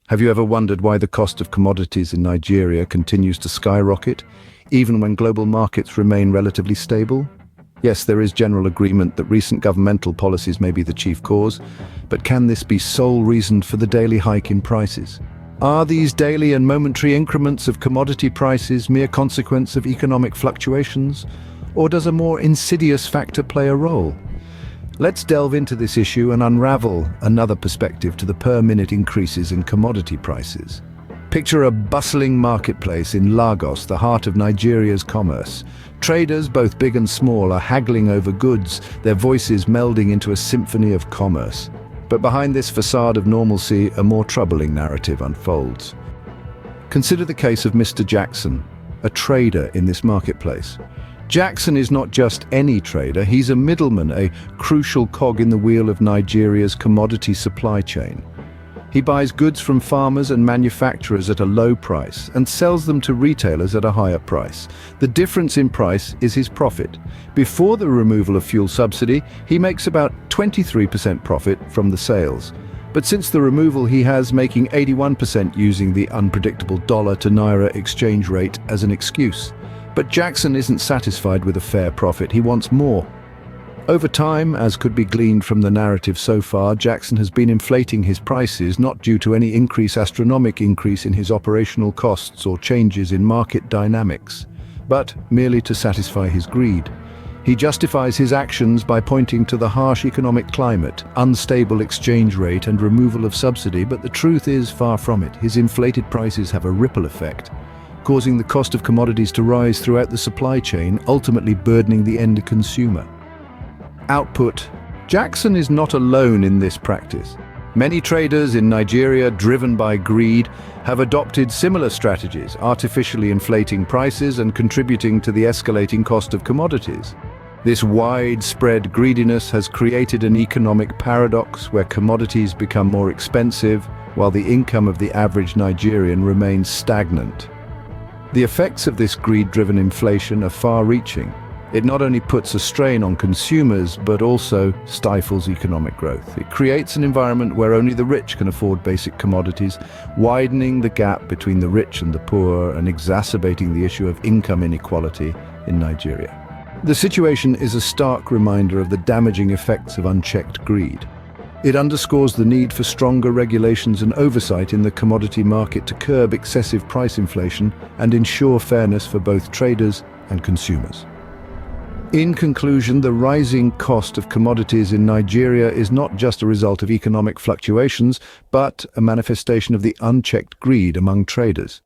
Have you ever wondered why the cost of commodities in Nigeria continues to skyrocket, even when global markets remain relatively stable? Yes, there is general agreement that recent governmental policies may be the chief cause, but can this be sole reason for the daily hike in prices? Are these daily and momentary increments of commodity prices mere consequence of economic fluctuations, or does a more insidious factor play a role? Let's delve into this issue and unravel another perspective to the per-minute increases in commodity prices. Picture a bustling marketplace in Lagos, the heart of Nigeria's commerce. Traders, both big and small, are haggling over goods, their voices melding into a symphony of commerce. But behind this facade of normalcy, a more troubling narrative unfolds. Consider the case of Mr. Jackson, a trader in this marketplace. Jackson is not just any trader, he's a middleman, a crucial cog in the wheel of Nigeria's commodity supply chain. He buys goods from farmers and manufacturers at a low price and sells them to retailers at a higher price. The difference in price is his profit. Before the removal of fuel subsidy, he makes about 23% profit from the sales. But since the removal, he has making 81% using the unpredictable dollar to naira exchange rate as an excuse. But Jackson isn't satisfied with a fair profit, he wants more. Over time, as could be gleaned from the narrative so far, Jackson has been inflating his prices not due to any astronomical increase in his operational costs or changes in market dynamics, but merely to satisfy his greed. He justifies his actions by pointing to the harsh economic climate, unstable exchange rate and removal of subsidy, but the truth is far from it. His inflated prices have a ripple effect, causing the cost of commodities to rise throughout the supply chain, ultimately burdening the end consumer. Output. Jackson is not alone in this practice. Many traders in Nigeria, driven by greed, have adopted similar strategies, artificially inflating prices and contributing to the escalating cost of commodities. This widespread greediness has created an economic paradox where commodities become more expensive while the income of the average Nigerian remains stagnant. The effects of this greed-driven inflation are far-reaching. It not only puts a strain on consumers, but also stifles economic growth. It creates an environment where only the rich can afford basic commodities, widening the gap between the rich and the poor and exacerbating the issue of income inequality in Nigeria. The situation is a stark reminder of the damaging effects of unchecked greed. It underscores the need for stronger regulations and oversight in the commodity market to curb excessive price inflation and ensure fairness for both traders and consumers. In conclusion, the rising cost of commodities in Nigeria is not just a result of economic fluctuations, but a manifestation of the unchecked greed among traders.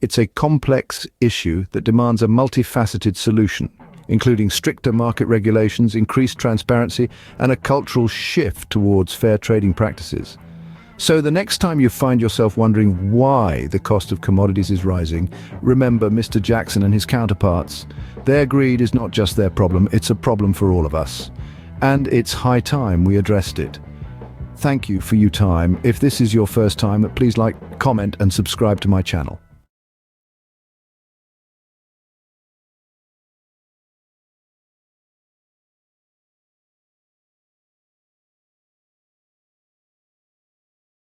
It's a complex issue that demands a multifaceted solution, including stricter market regulations, increased transparency, and a cultural shift towards fair trading practices. So the next time you find yourself wondering why the cost of commodities is rising, remember Mr. Jackson and his counterparts. Their greed is not just their problem, it's a problem for all of us. And it's high time we addressed it. Thank you for your time. If this is your first time, please like, comment, and subscribe to my channel.